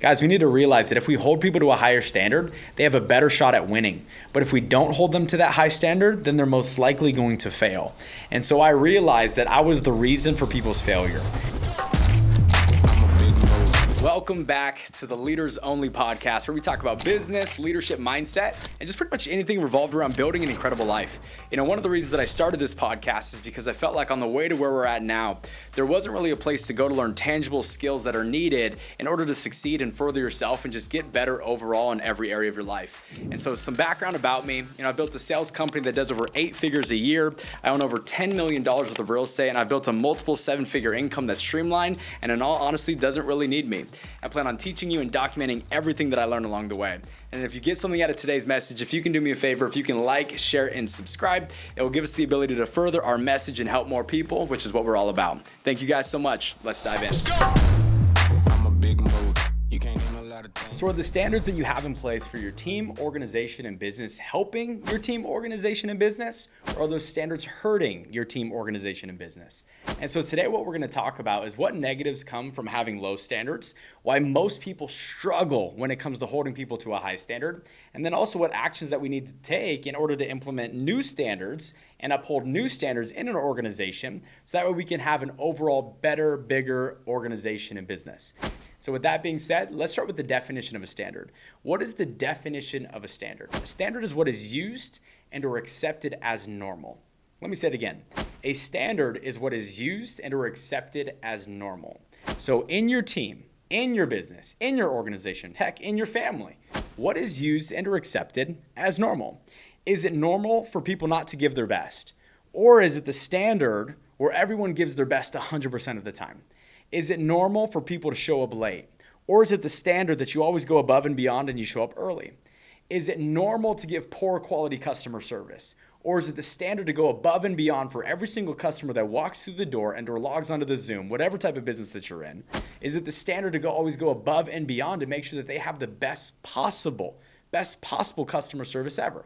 Guys, we need to realize that if we hold people to a higher standard, they have a better shot at winning. But if we don't hold them to that high standard, then they're most likely going to fail. And so I realized that I was the reason for people's failure. Welcome back to the Leaders Only podcast, where we talk about business, leadership mindset, and just pretty much anything revolved around building an incredible life. You know, one of the reasons that I started this podcast is because I felt like on the way to where we're at now, there wasn't really a place to go to learn tangible skills that are needed in order to succeed and further yourself and just get better overall in every area of your life. And so some background about me, I bult a sales company that does over 8 figures a year. I own over $10 million worth of real estate, and I've built a multiple 7-figure income that's streamlined and in all honesty doesn't really need me. I plan on teaching you and documenting everything that I learned along the way. And if you get something out of today's message, if you can do me a favor, if you can like, share, and subscribe, it will give us the ability to further our message and help more people, which is what we're all about. Thank you guys so much. Let's dive in. I'm a big mood. You can't name a lot of things. So are the standards that you have in place for your team, organization, and business helping your team, organization, and business? Or are those standards hurting your team, organization, and business? And so today what we're going to talk about is what negatives come from having low standards, why most people struggle when it comes to holding people to a high standard, and then also what actions that we need to take in order to implement new standards and uphold new standards in an organization so that way we can have an overall better, bigger organization and business. So with that being said, let's start with the definition of a standard. What is the definition of a standard? A standard is what is used and or accepted as normal. Let me say it again. A standard is what is used and or accepted as normal. So in your team, in your business, in your organization, heck, in your family, what is used and or accepted as normal? Is it normal for people not to give their best? Or is it the standard where everyone gives their best 100% of the time? Is it normal for people to show up late? Or is it the standard that you always go above and beyond and you show up early? Is it normal to give poor quality customer service? Or is it the standard to go above and beyond for every single customer that walks through the door and or logs onto the Zoom, whatever type of business that you're in? Is it the standard to always go above and beyond to make sure that they have the best possible customer service ever?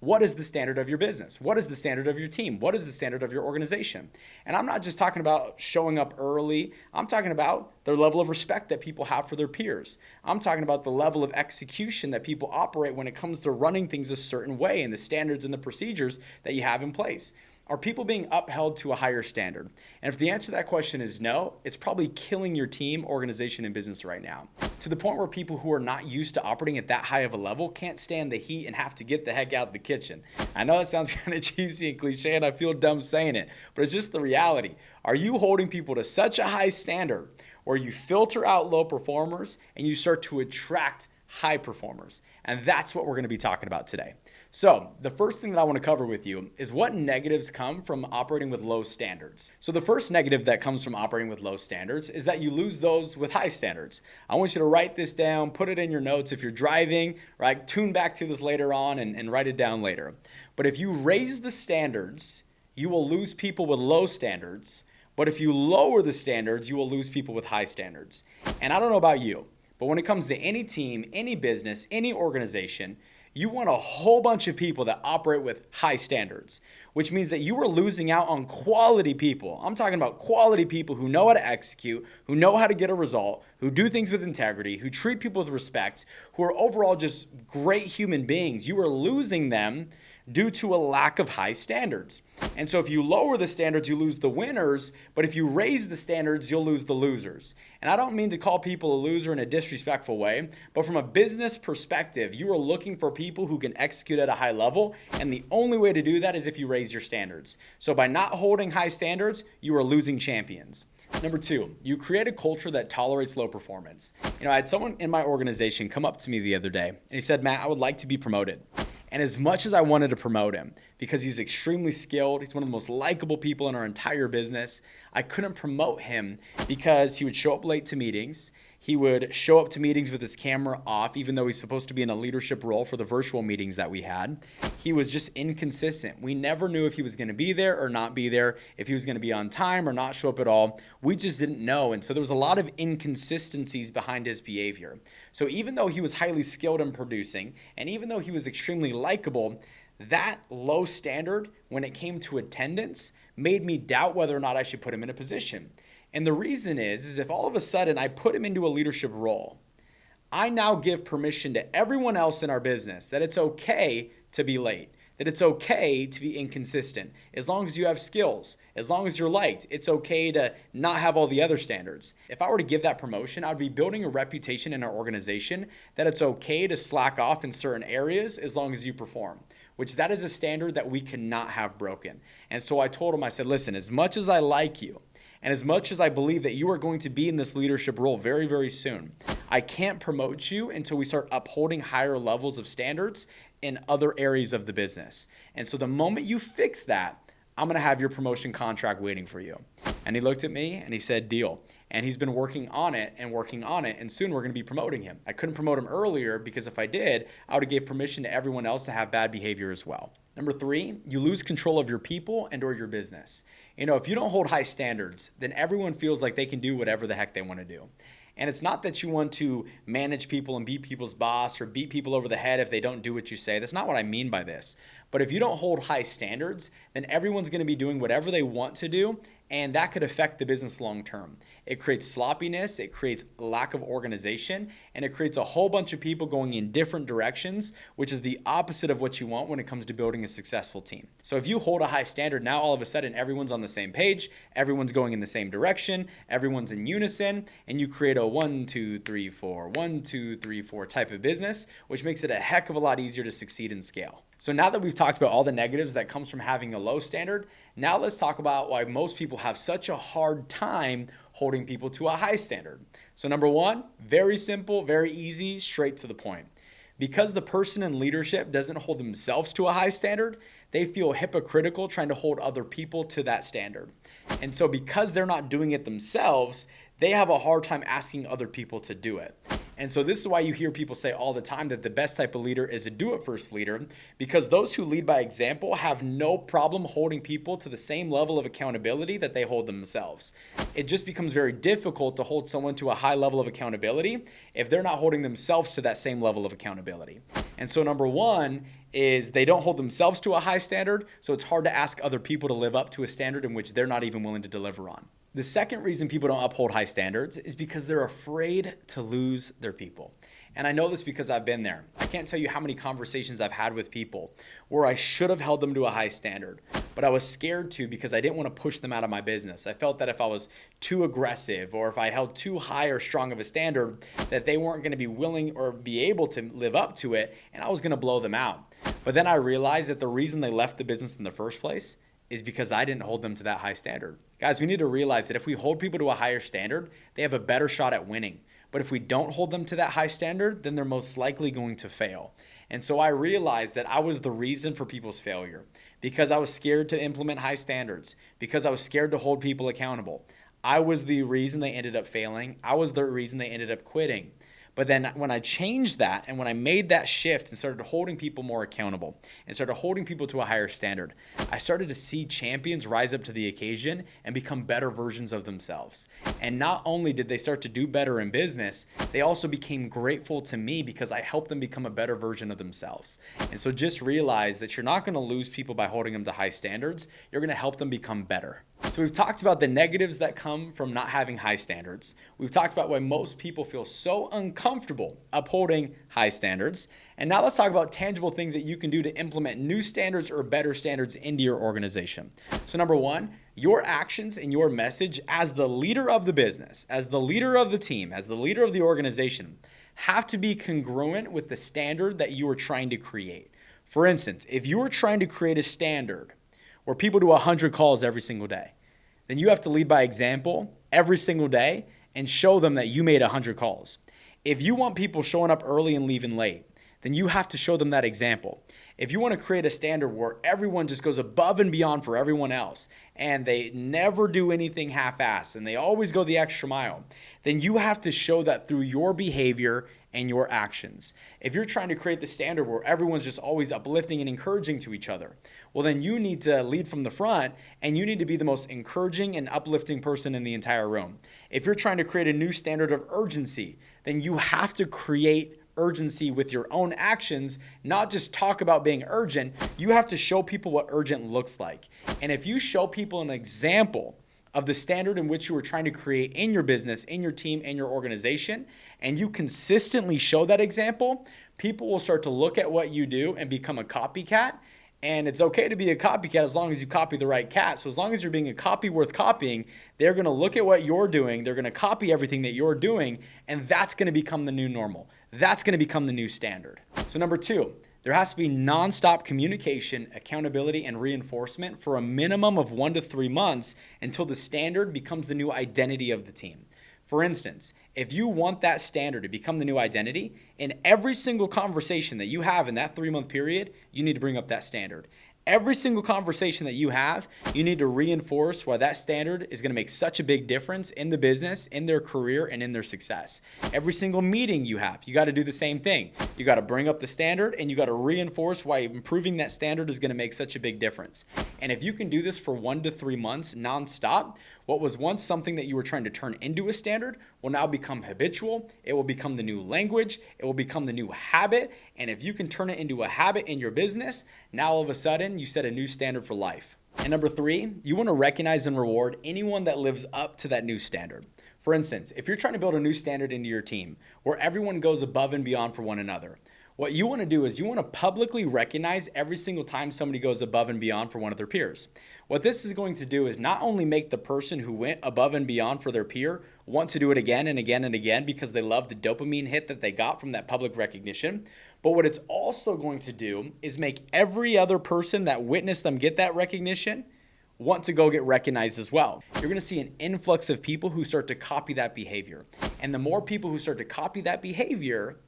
What is the standard of your business? What is the standard of your team? What is the standard of your organization? And I'm not just talking about showing up early. I'm talking about the level of respect that people have for their peers. I'm talking about the level of execution that people operate when it comes to running things a certain way and the standards and the procedures that you have in place. Are people being upheld to a higher standard? And if the answer to that question is no, it's probably killing your team, organization, and business right now. To the point where people who are not used to operating at that high of a level can't stand the heat and have to get the heck out of the kitchen. I know that sounds kind of cheesy and cliche, and I feel dumb saying it, but it's just the reality. Are you holding people to such a high standard where you filter out low performers and you start to attract high performers? And that's what we're going to be talking about today. So the first thing that I want to cover with you is what negatives come from operating with low standards. So the first negative that comes from operating with low standards is that you lose those with high standards. I want you to write this down, put it in your notes. If you're driving, right, tune back to this later on and write it down later. But if you raise the standards, you will lose people with low standards. But if you lower the standards, you will lose people with high standards. And I don't know about you, but when it comes to any team, any business, any organization, you want a whole bunch of people that operate with high standards, which means that you are losing out on quality people. I'm talking about quality people who know how to execute, who know how to get a result, who do things with integrity, who treat people with respect, who are overall just great human beings. You are losing them due to a lack of high standards. And so if you lower the standards, you lose the winners, but if you raise the standards, you'll lose the losers. And I don't mean to call people a loser in a disrespectful way, but from a business perspective, you are looking for people who can execute at a high level, and the only way to do that is if you raise your standards. So by not holding high standards, you are losing champions. Number 2, you create a culture that tolerates low performance. I had someone in my organization come up to me the other day, and he said, "Matt, I would like to be promoted." And as much as I wanted to promote him, because he's extremely skilled, he's one of the most likable people in our entire business, I couldn't promote him because he would show up late to meetings. He would show up to meetings with his camera off, even though he's supposed to be in a leadership role for the virtual meetings that we had. He was just inconsistent. We never knew if he was going to be there or not be there, if he was going to be on time or not show up at all. We just didn't know. And so there was a lot of inconsistencies behind his behavior. So even though he was highly skilled in producing, and even though he was extremely likable, that low standard when it came to attendance made me doubt whether or not I should put him in a position. And the reason is if all of a sudden I put him into a leadership role, I now give permission to everyone else in our business that it's okay to be late, that it's okay to be inconsistent. As long as you have skills, as long as you're liked, it's okay to not have all the other standards. If I were to give that promotion, I'd be building a reputation in our organization that it's okay to slack off in certain areas as long as you perform, which that is a standard that we cannot have broken. And so I told him, I said, listen, as much as I like you, and as much as I believe that you are going to be in this leadership role very, very soon, I can't promote you until we start upholding higher levels of standards in other areas of the business. And so the moment you fix that, I'm going to have your promotion contract waiting for you. And he looked at me and he said, deal. And he's been working on it. And soon we're going to be promoting him. I couldn't promote him earlier because if I did, I would have gave permission to everyone else to have bad behavior as well. Number 3, you lose control of your people and or your business. If you don't hold high standards, then everyone feels like they can do whatever the heck they want to do. And it's not that you want to manage people and be people's boss or beat people over the head if they don't do what you say. That's not what I mean by this. But if you don't hold high standards, then everyone's going to be doing whatever they want to do, and that could affect the business long term. It creates sloppiness, it creates lack of organization, and it creates a whole bunch of people going in different directions, which is the opposite of what you want when it comes to building a successful team. So if you hold a high standard, now all of a sudden everyone's on the same page, everyone's going in the same direction, everyone's in unison, and you create a 1, 2, 3, 4, 1, 2, 3, 4 type of business, which makes it a heck of a lot easier to succeed and scale. So now that we've talked about all the negatives that comes from having a low standard, now let's talk about why most people have such a hard time holding people to a high standard. So number 1, very simple, very easy, straight to the point. Because the person in leadership doesn't hold themselves to a high standard, they feel hypocritical trying to hold other people to that standard. And so because they're not doing it themselves, they have a hard time asking other people to do it. And so this is why you hear people say all the time that the best type of leader is a do-it-first leader, because those who lead by example have no problem holding people to the same level of accountability that they hold themselves. It just becomes very difficult to hold someone to a high level of accountability if they're not holding themselves to that same level of accountability. And so number 1 is they don't hold themselves to a high standard, so it's hard to ask other people to live up to a standard in which they're not even willing to deliver on. The second reason people don't uphold high standards is because they're afraid to lose their people. And I know this because I've been there. I can't tell you how many conversations I've had with people where I should have held them to a high standard, but I was scared to because I didn't want to push them out of my business. I felt that if I was too aggressive or if I held too high or strong of a standard, that they weren't going to be willing or be able to live up to it, and I was going to blow them out. But then I realized that the reason they left the business in the first place is because I didn't hold them to that high standard. Guys, we need to realize that if we hold people to a higher standard, they have a better shot at winning. But if we don't hold them to that high standard, then they're most likely going to fail. And so I realized that I was the reason for people's failure because I was scared to implement high standards, because I was scared to hold people accountable. I was the reason they ended up failing. I was the reason they ended up quitting. But then when I changed that and when I made that shift and started holding people more accountable and started holding people to a higher standard, I started to see champions rise up to the occasion and become better versions of themselves. And not only did they start to do better in business, they also became grateful to me because I helped them become a better version of themselves. And so just realize that you're not going to lose people by holding them to high standards. You're going to help them become better. So we've talked about the negatives that come from not having high standards. We've talked about why most people feel so uncomfortable upholding high standards. And now let's talk about tangible things that you can do to implement new standards or better standards into your organization. So number 1, your actions and your message as the leader of the business, as the leader of the team, as the leader of the organization, have to be congruent with the standard that you are trying to create. For instance, if you are trying to create a standard where people do 100 calls every single day, then you have to lead by example every single day and show them that you made 100 calls. If you want people showing up early and leaving late, then you have to show them that example. If you want to create a standard where everyone just goes above and beyond for everyone else and they never do anything half-assed and they always go the extra mile, then you have to show that through your behavior and your actions. If you're trying to create the standard where everyone's just always uplifting and encouraging to each other, well, then you need to lead from the front and you need to be the most encouraging and uplifting person in the entire room. If you're trying to create a new standard of urgency, then you have to create urgency with your own actions, not just talk about being urgent. You have to show people what urgent looks like. And if you show people an example of the standard in which you were trying to create in your business, in your team, in your organization, and you consistently show that example, people will start to look at what you do and become a copycat. And it's okay to be a copycat as long as you copy the right cat. So as long as you're being a copy worth copying, they're going to look at what you're doing. They're going to copy everything that you're doing. And that's going to become the new normal. That's going to become the new standard. So number 2, there has to be nonstop communication, accountability, and reinforcement for a minimum of 1 to 3 months until the standard becomes the new identity of the team. For instance, if you want that standard to become the new identity, in every single conversation that you have in that 3-month period, you need to bring up that standard. Every single conversation that you have, you need to reinforce why that standard is going to make such a big difference in the business, in their career, and in their success. Every single meeting you have, you got to do the same thing. You got to bring up the standard and you got to reinforce why improving that standard is going to make such a big difference. And if you can do this for 1 to 3 months nonstop, what was once something that you were trying to turn into a standard will now become habitual. It will become the new language. It will become the new habit. And if you can turn it into a habit in your business, now all of a sudden you set a new standard for life. And number 3, you want to recognize and reward anyone that lives up to that new standard. For instance, if you're trying to build a new standard into your team where everyone goes above and beyond for one another, what you want to do is you want to publicly recognize every single time somebody goes above and beyond for one of their peers. What this is going to do is not only make the person who went above and beyond for their peer want to do it again and again and again because they love the dopamine hit that they got from that public recognition, but what it's also going to do is make every other person that witnessed them get that recognition want to go get recognized as well. You're going to see an influx of people who start to copy that behavior. And the more people who start to copy that behavior,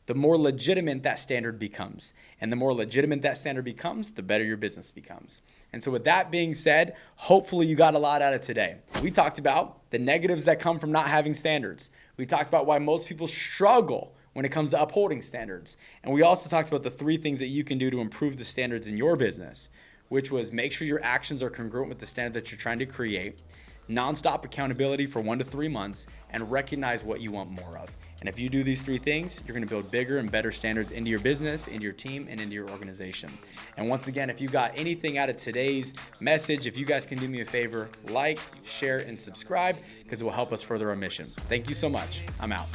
the more legitimate that standard becomes. And the more legitimate that standard becomes, the better your business becomes. And so with that being said, hopefully you got a lot out of today. We talked about the negatives that come from not having standards. We talked about why most people struggle when it comes to upholding standards. And we also talked about the 3 things that you can do to improve the standards in your business, which was make sure your actions are congruent with the standard that you're trying to create, nonstop accountability for 1 to 3 months, and recognize what you want more of. And if you do these 3 things, you're going to build bigger and better standards into your business, into your team, and into your organization. And once again, if you got anything out of today's message, if you guys can do me a favor, like, share, and subscribe because it will help us further our mission. Thank you so much. I'm out.